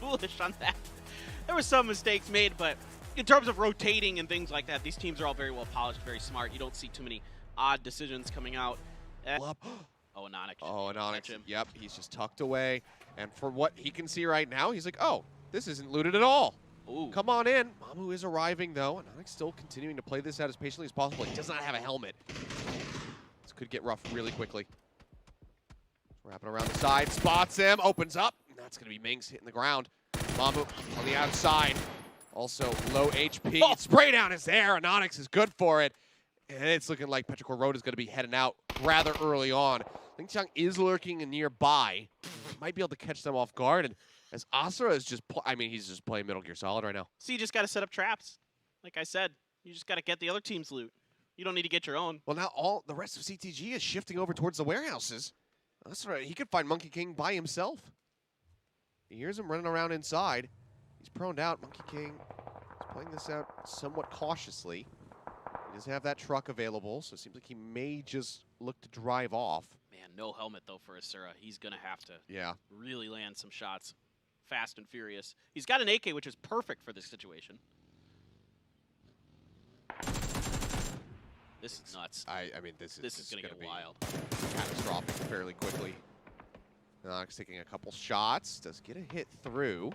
foolish on that. There were some mistakes made, but in terms of rotating and things like that, these teams are all very well polished, very smart. You don't see too many odd decisions coming out. Oh, Inonix. Oh, Inonix. Yep, he's just tucked away. And for what he can see right now, he's like, oh, this isn't looted at all. Ooh. Come on in. Mamu is arriving, though. Inonix still continuing to play this out as patiently as possible. He does not have a helmet. This could get rough really quickly. Wrapping around the side, spots him, opens up. That's going to be Mings hitting the ground. Mamu on the outside. Also low HP. Oh. Spray down is there. Inonix is good for it. And it's looking like Petrichor Road is going to be heading out rather early on. Lingqiang is lurking nearby. Might be able to catch them off guard. And as Asura is just, he's just playing Metal Gear Solid right now. So you just got to set up traps. Like I said, you just got to get the other team's loot. You don't need to get your own. Well, now all the rest of CTG is shifting over towards the warehouses. Asura, he could find Monkey King by himself. He hears him running around inside. He's proned out. Monkey King is playing this out somewhat cautiously. He doesn't have that truck available, so it seems like he may just look to drive off. Man, no helmet, though, for Asura. He's going to have to really land some shots fast and furious. He's got an AK, which is perfect for this situation. This is nuts. I mean, this is going to get wild. Catastrophic fairly quickly. Inonix taking a couple shots. Does get a hit through.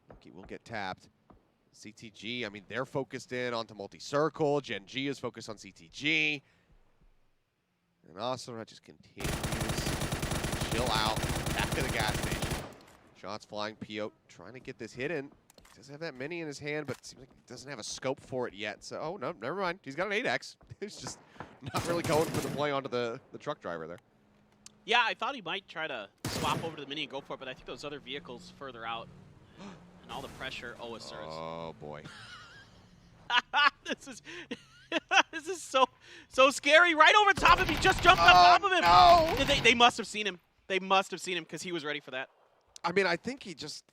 Monkey will get tapped. CTG, I mean, they're focused in onto multi-circle. Gen.G is focused on CTG. And Asura just continues to chill out. Back to the gas station. Shots flying. Pio trying to get this hit in. Doesn't have that many in his hand, but it seems like he doesn't have a scope for it yet. So, oh, no, never mind. He's got an 8X. He's just not really going for the play onto the truck driver there. Yeah, I thought he might try to swap over to the Mini and go for it, but I think those other vehicles further out and all the pressure. Oh, Asura's. Oh, boy. This is so scary. Right over top of him. He just jumped on top of him. No. They must have seen him. They must have seen him because he was ready for that. I mean, I think he just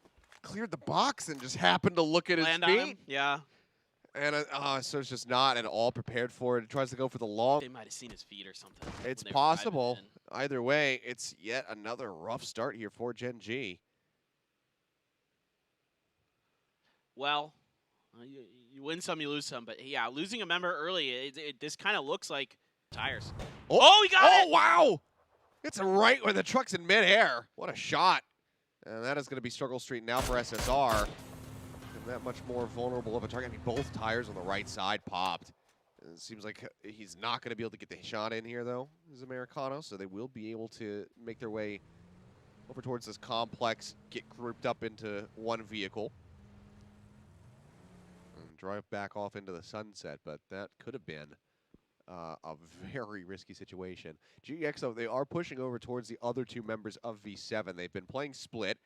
cleared the box and just happened to look at his feet. On him. Yeah. And so it's just not at all prepared for it. It tries to go for the long. They might have seen his feet or something. It's possible. Either way, it's yet another rough start here for Gen.G. Well, you win some, you lose some. But yeah, losing a member early, this kind of looks like tires. Oh, he got it! Oh, wow! It's right where the truck's in midair. What a shot. And that is going to be struggle street now for SSR. And that much more vulnerable of a target. I mean, both tires on the right side popped. It seems like he's not going to be able to get the shot in here, though, as Americano. So they will be able to make their way over towards this complex, get grouped up into one vehicle, and drive back off into the sunset. But that could have been a very risky situation. GX, though, they are pushing over towards the other two members of V7. They've been playing split.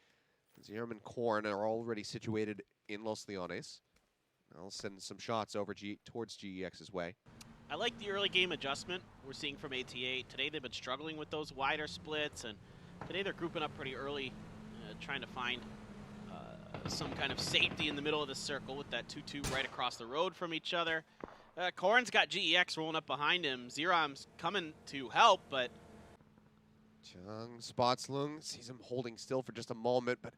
Zierim and Korn are already situated in Los Leones. I'll send some shots over towards GEX's way. I like the early game adjustment we're seeing from ATA. Today they've been struggling with those wider splits, and today they're grouping up pretty early, trying to find some kind of safety in the middle of the circle with that 2-2 right across the road from each other. Korn's got GEX rolling up behind him. Zierim's coming to help, but Chung spots Lung, sees him holding still for just a moment, but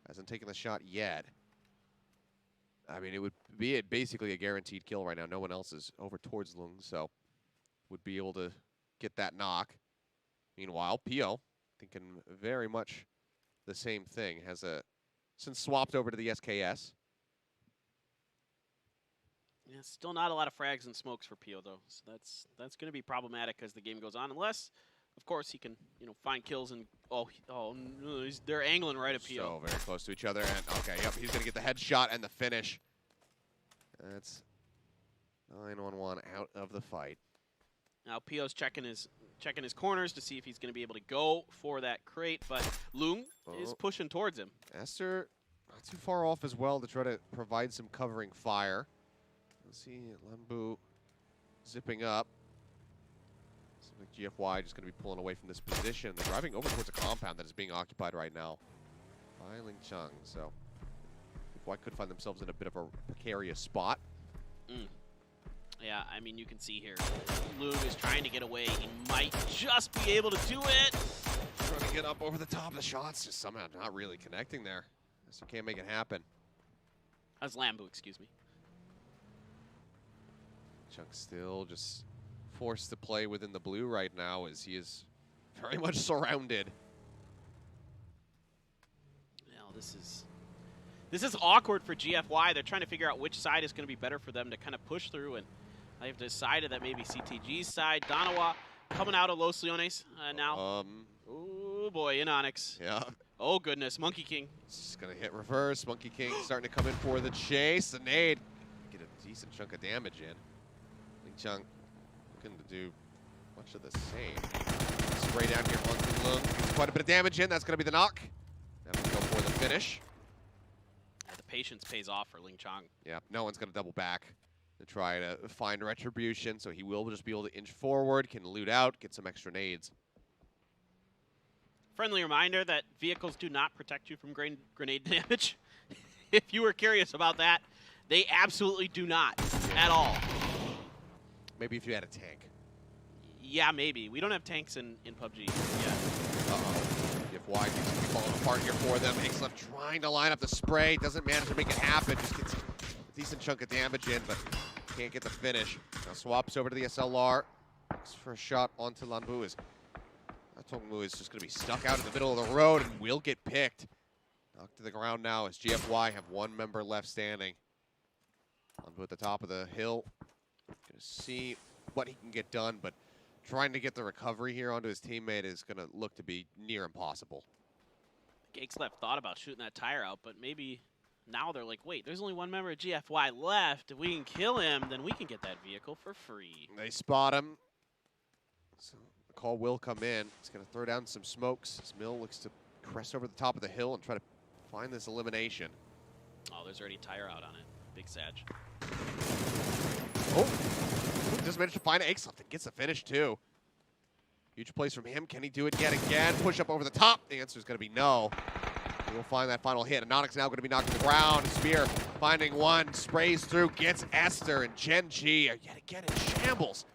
hasn't taken the shot yet. I mean, it would be basically a guaranteed kill right now. No one else is over towards Lung, so would be able to get that knock. Meanwhile, Pio, thinking very much the same thing, has since swapped over to the SKS. Yeah, still not a lot of frags and smokes for Pio, though. So that's going to be problematic as the game goes on, unless, of course, he can find kills and they're angling right at Pio. So very close to each other, and okay, yep, he's going to get the headshot and the finish. That's 911 out of the fight. Now Pio's checking his corners to see if he's going to be able to go for that crate, but Lung is pushing towards him. Esther not too far off as well to try to provide some covering fire. Let's see, Lambu zipping up. Seems like GFY just going to be pulling away from this position. They're driving over towards a compound that is being occupied right now by Lingqiang. So GFY could find themselves in a bit of a precarious spot. Yeah, I mean, you can see here, Lung is trying to get away. He might just be able to do it. Trying to get up over the top of the shots, just somehow not really connecting there. Guess you can't make it happen. That's Lambu, excuse me. Chunk still just forced to play within the blue right now as he is very much surrounded. Now this is awkward for GFY. They're trying to figure out which side is going to be better for them to kind of push through, and they've decided that maybe CTG's side. Danawa coming out of Los Leones now. Oh boy, Inonix. Yeah. Oh goodness, Monkey King. Just gonna hit reverse. Monkey King starting to come in for the chase. The nade get a decent chunk of damage in. Chung looking to do much of the same. Spray down here on Lung. Gets quite a bit of damage in. That's going to be the knock. Now we go for the finish. Yeah, the patience pays off for Ling Chong. Yeah, no one's going to double back to try to find retribution, so he will just be able to inch forward, can loot out, get some extra nades. Friendly reminder that vehicles do not protect you from grenade damage. If you were curious about that, they absolutely do not at all. Maybe if you had a tank. Yeah, maybe. We don't have tanks in PUBG yet. GFY seems to be falling apart here for them. Xlef trying to line up the spray. Doesn't manage to make it happen. Just gets a decent chunk of damage in, but can't get the finish. Now swaps over to the SLR. Looks for a shot onto Lanbu. Tongmu is just going to be stuck out in the middle of the road and will get picked. Knocked to the ground now as GFY have one member left standing. Lanbu at the top of the hill. Gonna see what he can get done, but trying to get the recovery here onto his teammate is gonna look to be near impossible. Xlef thought about shooting that tire out, but maybe now they're like, wait, there's only one member of GFY left. If we can kill him, then we can get that vehicle for free. They spot him. So the call will come in. He's gonna throw down some smokes. Mill looks to crest over the top of the hill and try to find this elimination. Oh, there's already tire out on it. Big Sag. Oh, just managed to find Xlef and gets the finish too. Huge plays from him. Can he do it yet again? Push up over the top. The answer is going to be no. He will find that final hit. Inonix now going to be knocked to the ground. Spear finding one, sprays through, gets Esther, and Gen.G are yet again in shambles.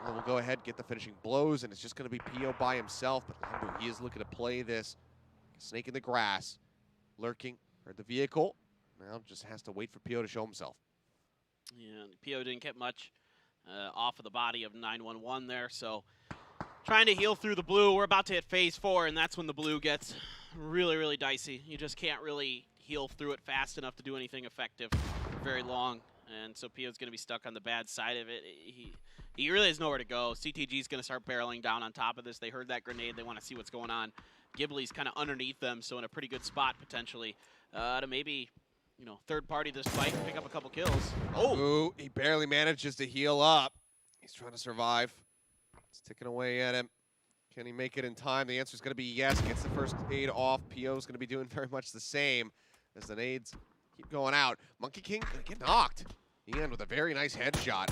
And we'll go ahead, get the finishing blows, and it's just going to be Pio by himself. But Lambu, he is looking to play this. Snake in the grass, lurking, heard the vehicle. Now just has to wait for Pio to show himself. Yeah, Pio didn't get much off of the body of 911 there, so trying to heal through the blue. We're about to hit phase 4, and that's when the blue gets really, really dicey. You just can't really heal through it fast enough to do anything effective for very long, and so Pio's going to be stuck on the bad side of it. He really has nowhere to go. CTG's going to start barreling down on top of this. They heard that grenade. They want to see what's going on. Ghibli's kind of underneath them, so in a pretty good spot potentially to maybe, you know, third party this fight and pick up a couple kills. Oh! Ooh, he barely manages to heal up. He's trying to survive. It's ticking away at him. Can he make it in time? The answer is going to be yes. Gets the first aid off. Pio's going to be doing very much the same as the nades keep going out. Monkey King going to get knocked. EEND with a very nice headshot.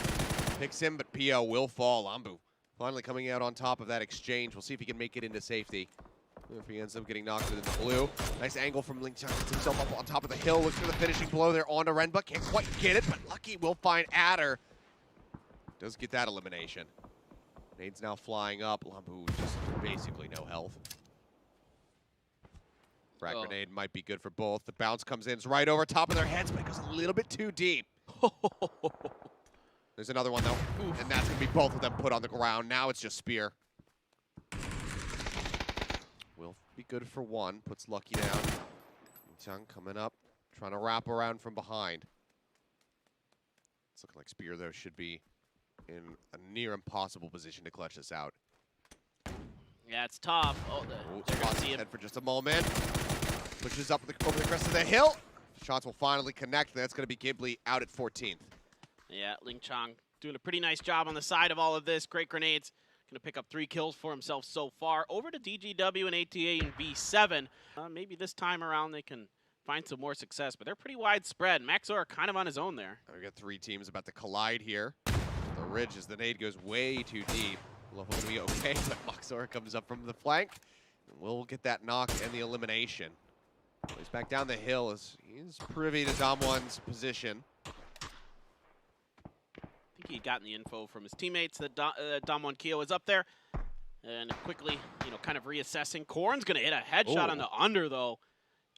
Picks him, but Pio will fall. Lambu finally coming out on top of that exchange. We'll see if he can make it into safety. If he ends up getting knocked within the blue. Nice angle from Ling Chang. Gets himself up on top of the hill. Looks for the finishing blow there on to Renba. Can't quite get it, but Lucky will find Adder. Does get that elimination. Nade's now flying up. Lambu just basically no health. Frag grenade might be good for both. The bounce comes in. It's right over top of their heads, but it goes a little bit too deep. There's another one, though. Oof. And that's going to be both of them put on the ground. Now it's just Spear. Will be good for one. Puts Lucky down. Chung coming up. Trying to wrap around from behind. It's looking like Spear, though, should be in a near impossible position to clutch this out. Yeah, it's tough. Oh, they're going to see him. Head for just a moment. Pushes up over the crest of the hill. Shots will finally connect. That's going to be Ghibli out at 14th. Yeah, Ling Chang doing a pretty nice job on the side of all of this. Great grenades. Going to pick up 3 kills for himself so far. Over to DGW and ATA in B7. Maybe this time around they can find some more success, but they're pretty widespread. maczora kind of on his own there. We got 3 teams about to collide here. The ridge as the nade goes way too deep. Level going to be okay, but maczora comes up from the flank. And we'll get that knock and the elimination. He's back down the hill as he's privy to Dom1's position. I think he'd gotten the info from his teammates that Dom1 Keo is up there. And quickly, you know, kind of reassessing. Corn's going to hit a headshot on the under, though.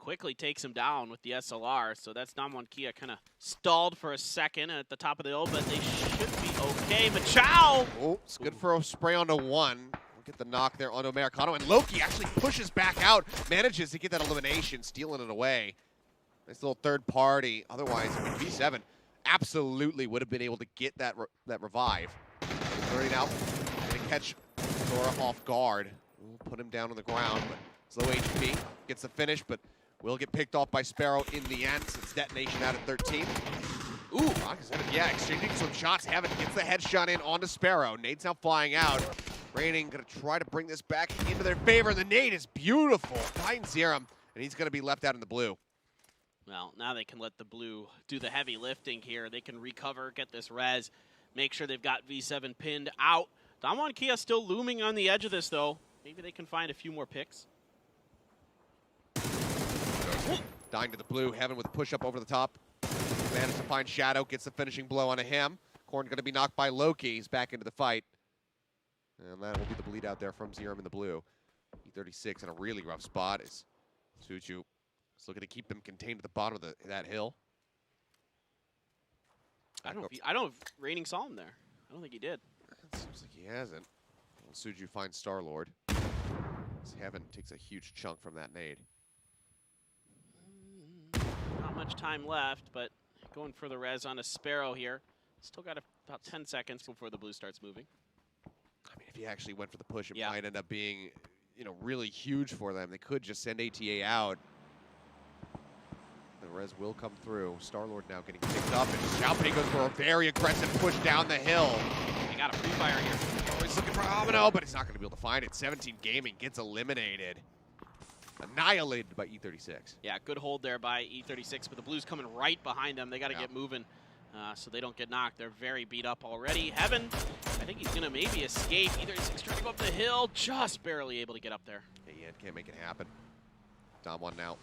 quickly takes him down with the SLR. So that's Damwon Kia kind of stalled for a second at the top of the hill, but they should be okay. Machow! Oh, it's good for a spray onto one. We'll get the knock there onto Americano, and Loki actually pushes back out, manages to get that elimination, stealing it away. Nice little third party. Otherwise, I mean, V7 absolutely would have been able to get that revive. Learning out, gonna catch Zora off guard. We'll put him down on the ground, but it's low HP. Gets the finish, but will get picked off by Sparrow in the end since detonation out at 13. Ooh, yeah, exchanging some shots. Heaven gets the headshot in onto Sparrow. Nade's now flying out. Raining gonna try to bring this back into their favor. The nade is beautiful. Finds Zerum, and he's gonna be left out in the blue. Well, now they can let the blue do the heavy lifting here. They can recover, get this res, make sure they've got V7 pinned out. Damwon Kia still looming on the edge of this, though. Maybe they can find a few more picks. Dying to the blue. Heaven with a push-up over the top. Manages to find Shadow, gets the finishing blow onto him. Korn going to be knocked by Loki. He's back into the fight. And that will be the bleed out there from Zerum in the blue. E36 in a really rough spot is Suchu. Is looking to keep them contained at the bottom of that hill. I don't know if Raining saw him there. I don't think he did. It seems like he hasn't. Well, Suju finds Star-Lord. Heaven takes a huge chunk from that nade. Not much time left, but going for the res on a Sparrow here. Still got about 10 seconds before the blue starts moving. I mean, if he actually went for the push, it might end up being, you know, really huge for them. They could just send ATA out. The res will come through. Star-Lord now getting picked up, and Xiaopei goes for a very aggressive push down the hill. He got a free fire here. Oh, he's looking for Amino, but he's not going to be able to find it. 17 Gaming gets eliminated. Annihilated by E36. Yeah, good hold there by E36, but the blues coming right behind them. They got to get moving so they don't get knocked. They're very beat up already. Heaven, I think he's going to maybe escape. E36 trying to go up the hill, just barely able to get up there. EEND can't make it happen. Damwon now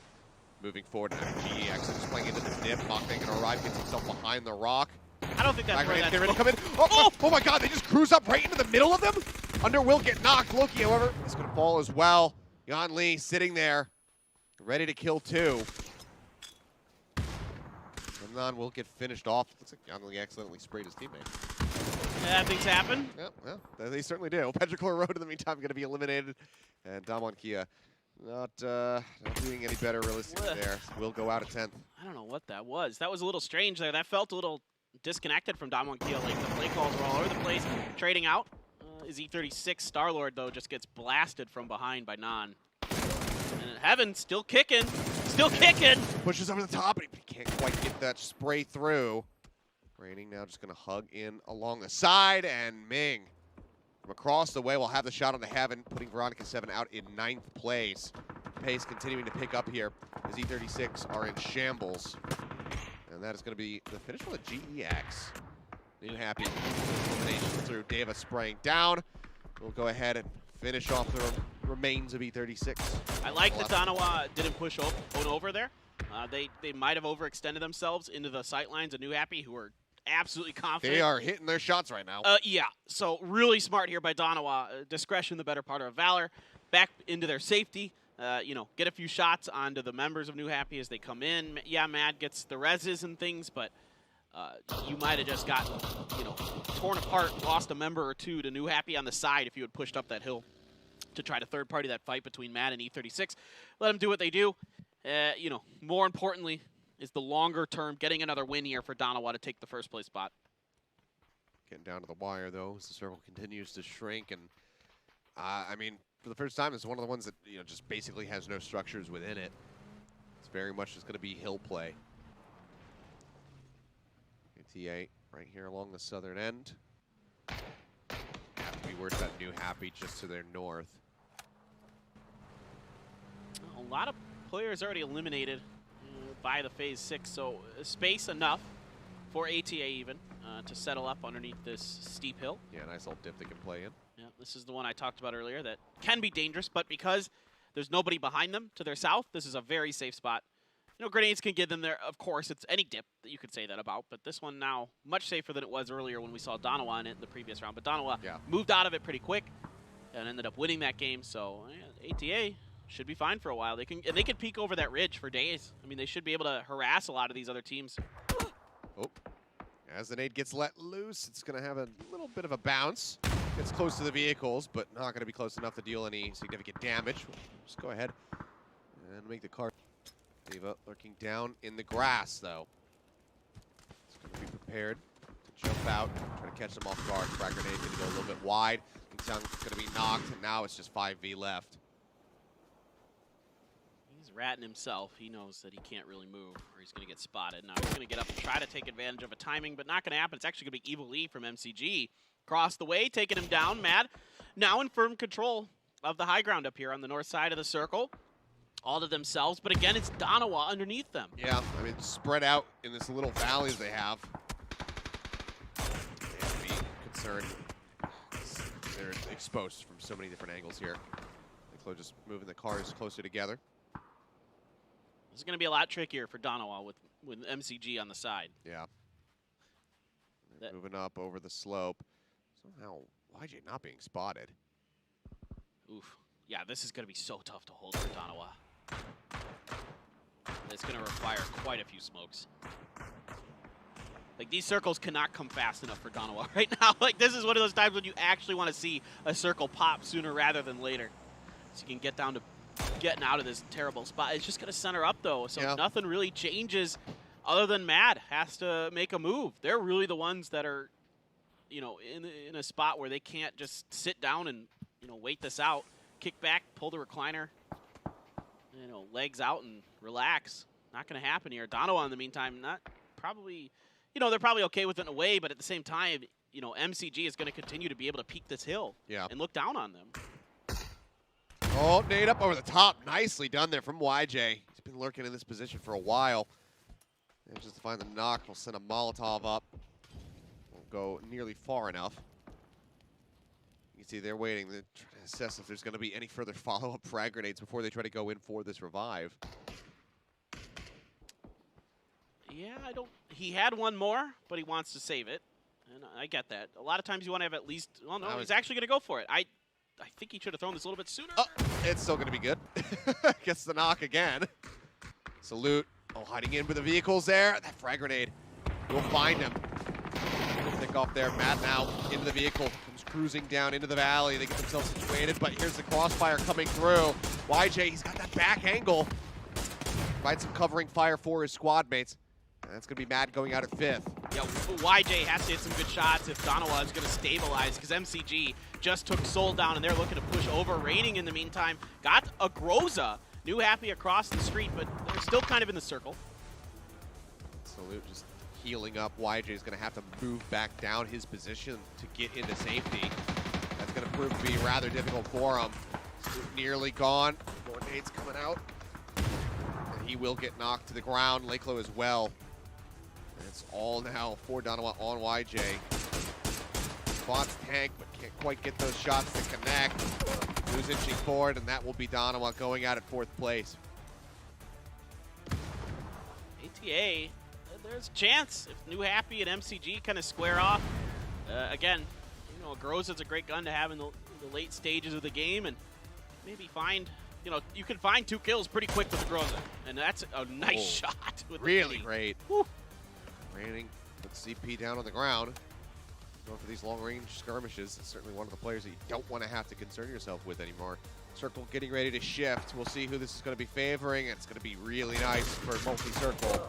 moving forward, and GE actually just playing into the dip. Machbang gonna arrive, gets himself behind the rock. I don't think that's where that's ready to come in. Oh my god, they just cruise up right into the middle of them? Under will get knocked. Loki, however, is gonna fall as well. Yan Lee sitting there, ready to kill two. Nan will get finished off. Looks like Yan Lee accidentally sprayed his teammate. Yeah, things happen. Yeah, well, they certainly do. Petrichor Road in the meantime going to be eliminated, and Damwon Kia not doing any better realistically there. Will go out at 10th. I don't know what that was. That was a little strange there. That felt a little disconnected from Damwon Kia. Like the play calls were all over the place. Trading out is E36. Star-Lord, though, just gets blasted from behind by Nan. And Heaven still kicking. Still kicking. Pushes over the top, and he can't quite get that spray through. Raining now just going to hug in along the side, and Ming from across the way will have the shot on the Heaven, putting Veronica 7 out in 9th place. Pace continuing to pick up here as E36 are in shambles. And that is going to be the finish for the GEX. New Happy elimination through DAEVA spraying down. We'll go ahead and finish off the remains of E36. I like that Danawa didn't push over there. They might have overextended themselves into the sight lines of New Happy, who are absolutely confident. They are hitting their shots right now. Yeah, so really smart here by Danawa. Discretion, the better part of valor. Back into their safety. You know, get a few shots onto the members of New Happy as they come in. Yeah, Mad gets the reses and things, but you might have just got, you know, torn apart, lost a member or two to New Happy on the side if you had pushed up that hill to try to third-party that fight between Mad and E36. Let them do what they do. You know, more importantly is the longer term, getting another win here for Danawa to take the first place spot. Getting down to the wire, though, as the circle continues to shrink. And, I mean, for the first time, it's one of the ones that, you know, just basically has no structures within it. It's very much just going to be hill play. ATA right here along the southern end. Have to be worried about New Happy just to their north. A lot of players already eliminated by the Phase 6, so space enough for ATA even to settle up underneath this steep hill. Yeah, nice little dip they can play in. Yeah, this is the one I talked about earlier that can be dangerous, but because there's nobody behind them to their south, this is a very safe spot. You know, grenades can get them there. Of course, it's any dip that you could say that about, but this one now much safer than it was earlier when we saw Danawa in it in the previous round. But Danawa moved out of it pretty quick and ended up winning that game. So yeah, ATA should be fine for a while. They can peek over that ridge for days. I mean, they should be able to harass a lot of these other teams. Oh, as the nade gets let loose, it's going to have a little bit of a bounce. Gets close to the vehicles, but not going to be close enough to deal any significant damage. Just go ahead and make the car. DAEVA lurking down in the grass, though. It's going to be prepared to jump out, try to catch them off guard. Frag grenade going to go a little bit wide. Going to be knocked, and now it's just 5v left. He's ratting himself. He knows that he can't really move, or he's going to get spotted. Now he's going to get up and try to take advantage of a timing, but not going to happen. It's actually going to be Evil Lee from MCG. Across the way, taking him down. Mad now in firm control of the high ground up here on the north side of the circle. All to themselves, but again, it's Danawa underneath them. Yeah, I mean, spread out in this little valleys they have. They have to be concerned. They're exposed from so many different angles here. They're just moving the cars closer together. This is going to be a lot trickier for Danawa with MCG on the side. Yeah. Moving up over the slope. Somehow, YJ not being spotted. Oof. Yeah, this is going to be so tough to hold for Danawa. It's going to require quite a few smokes. Like, these circles cannot come fast enough for Danawa right now. Like, this is one of those times when you actually want to see a circle pop sooner rather than later. So you can get down to getting out of this terrible spot. It's just going to center up, though, so nothing really changes other than Mad has to make a move. They're really the ones that are, you know, in a spot where they can't just sit down and, you know, wait this out. Kick back, pull the recliner, you know, legs out and relax. Not going to happen here. Danawa, in the meantime, not probably, you know, they're probably okay with it in a way, but at the same time, you know, MCG is going to continue to be able to peek this hill and look down on them. Oh, nade up over the top. Nicely done there from YJ. He's been lurking in this position for a while. And just to find the knock, we'll send a Molotov up. Won't go nearly far enough. You can see they're waiting. They're trying to assess if there's going to be any further follow-up frag grenades before they try to go in for this revive. Yeah, he had one more, but he wants to save it. And I get that. A lot of times you want to have at least, well, no, he's actually going to go for it. I think he should have thrown this a little bit sooner. Oh, it's still going to be good. Gets the knock again. Salute. Oh, hiding in with the vehicles there. That frag grenade will find him. Pick off there. Matt now into the vehicle. Comes cruising down into the valley. They get themselves situated, but here's the crossfire coming through. YJ, he's got that back angle. Provide some covering fire for his squad mates. And that's going to be Mad going out at 5th. Yeah, YJ has to hit some good shots if Danawa is going to stabilize, because MCG just took Seoul down, and they're looking to push over. Raining in the meantime got a Groza. New Happy across the street, but they're still kind of in the circle. Salute just healing up. YJ is going to have to move back down his position to get into safety. That's going to prove to be rather difficult for him. Nearly gone. More nades coming out. And he will get knocked to the ground. Lakelo as well. And it's all now for Danawa on YJ. Spots tank, but can't quite get those shots to connect. Who's inching forward, and that will be Danawa going out at 4th place. ATA, there's a chance if New Happy and MCG kind of square off. Again, you know, Groza's a great gun to have in the late stages of the game, and maybe find, you know, you can find 2 kills pretty quick with the Groza, and that's a nice shot. With really great. Woo. Raining, put CP down on the ground. Going for these long-range skirmishes. It's certainly one of the players that you don't want to have to concern yourself with anymore. Circle getting ready to shift. We'll see who this is going to be favoring. It's going to be really nice for multi-circle.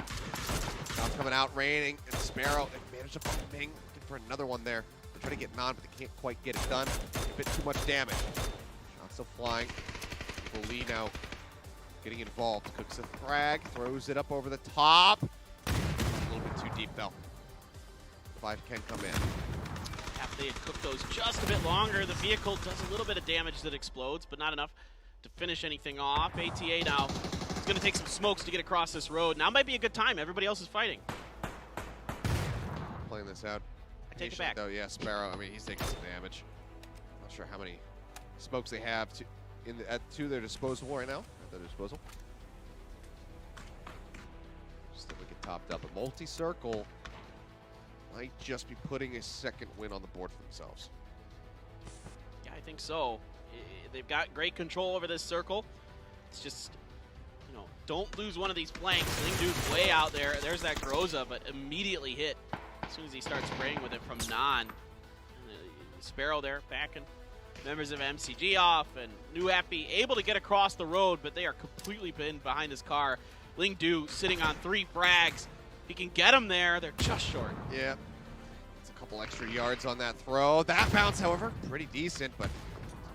Shots coming out, Raining, and Sparrow. They managed to find Ming. Looking for another one there. They're trying to get non, but they can't quite get it done. A bit too much damage. Shots still flying. Lee now getting involved. Cooks a frag, throws it up over the top. A little bit too deep, though. 5 can come in. After they had cooked those just a bit longer, the vehicle does a little bit of damage that explodes, but not enough to finish anything off. ATA now is going to take some smokes to get across this road. Now might be a good time. Everybody else is fighting. Playing this out. I take it back. Though, yeah, Sparrow, I mean, he's taking some damage. Not sure how many smokes they have to their disposal right now. At their disposal. Still get topped up. A multi-circle might just be putting a 2nd win on the board for themselves. Yeah, I think so. They've got great control over this circle. It's just, you know, don't lose one of these flanks. Lingdu's way out there. There's that Groza, but immediately hit as soon as he starts spraying with it from Non. Sparrow there backing members of MCG off, and New Happy able to get across the road, but they are completely pinned behind his car. Lingdu sitting on 3 frags. He can get him there. They're just short. Yeah. It's a couple extra yards on that throw. That bounce, however, pretty decent, but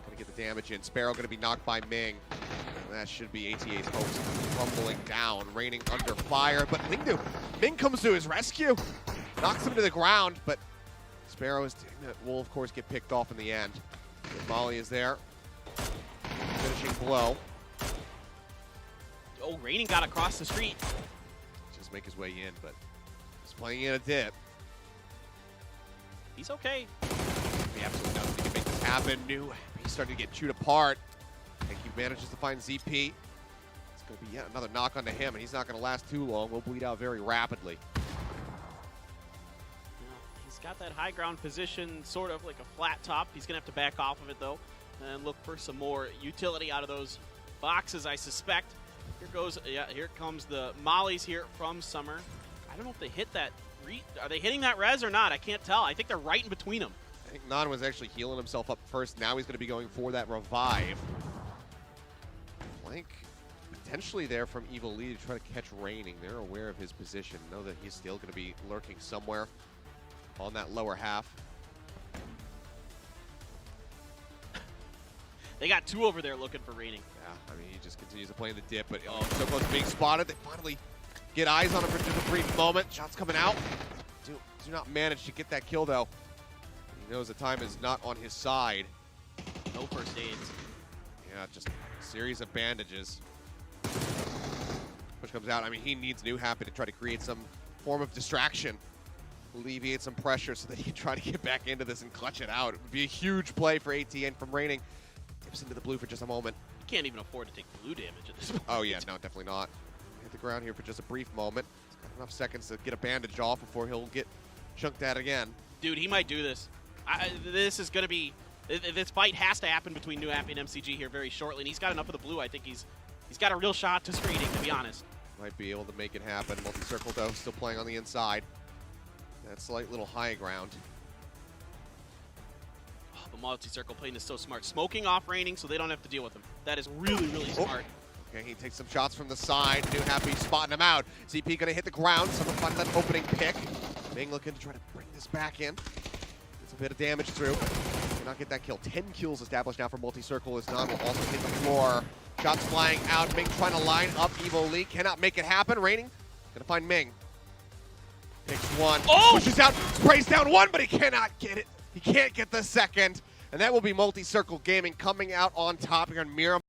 going to get the damage in. Sparrow going to be knocked by Ming. And that should be ATA's hopes crumbling down, raining under fire. But Ming comes to his rescue, knocks him to the ground, but Sparrow will, of course, get picked off in the end. But Molly is there, finishing blow. Oh, Raining got across the street. Just make his way in, but he's playing in a dip. He's okay. He absolutely knows he can make this happen. He's starting to get chewed apart. I think he manages to find ZP. It's going to be yet another knock onto him, and he's not going to last too long. We'll bleed out very rapidly. He's got that high ground position, sort of like a flat top. He's going to have to back off of it, though, and look for some more utility out of those boxes, I suspect. Here comes the mollies here from Summer. I don't know if they hit that. Are they hitting that res or not? I can't tell. I think they're right in between them. I think Non was actually healing himself up first. Now he's going to be going for that revive. Flank potentially there from Evil Lee to try to catch Raining. They're aware of his position. Know that he's still going to be lurking somewhere on that lower half. They got 2 over there looking for Raining. Yeah, I mean, he just continues to play in the dip, but so close to being spotted. They finally get eyes on him for just a brief moment. Shots coming out. Do not manage to get that kill, though. He knows the time is not on his side. No first aids. Yeah, just a series of bandages. Push comes out. I mean, he needs New Happy to try to create some form of distraction, alleviate some pressure so that he can try to get back into this and clutch it out. It would be a huge play for ATN from Raining. Dips into the blue for just a moment. You can't even afford to take blue damage at this point. Oh, yeah, no, definitely not. Hit the ground here for just a brief moment. He's got enough seconds to get a bandage off before he'll get chunked at again. Dude, he might do this. This is going to be... This fight has to happen between New Happy and MCG here very shortly, and he's got enough of the blue. I think he's got a real shot to screening, to be honest. Might be able to make it happen. Multi-circle, though, still playing on the inside. That slight little high ground. Oh, the multi-circle playing is so smart. Smoking off Raining so they don't have to deal with him. That is really, really smart. Okay, he takes some shots from the side. New Happy spotting him out. ZP gonna hit the ground. Someone find that opening pick. Ming looking to try to bring this back in. Gets a bit of damage through. Cannot get that kill. 10 kills established now for multi-circle as Non will also hit the floor. Shots flying out. Ming trying to line up Evo Lee. Cannot make it happen. Raining gonna find Ming. Picks one. Oh! Pushes out. Sprays down one, but he cannot get it. He can't get the second. And that will be multi-circle gaming coming out on top here on Miram.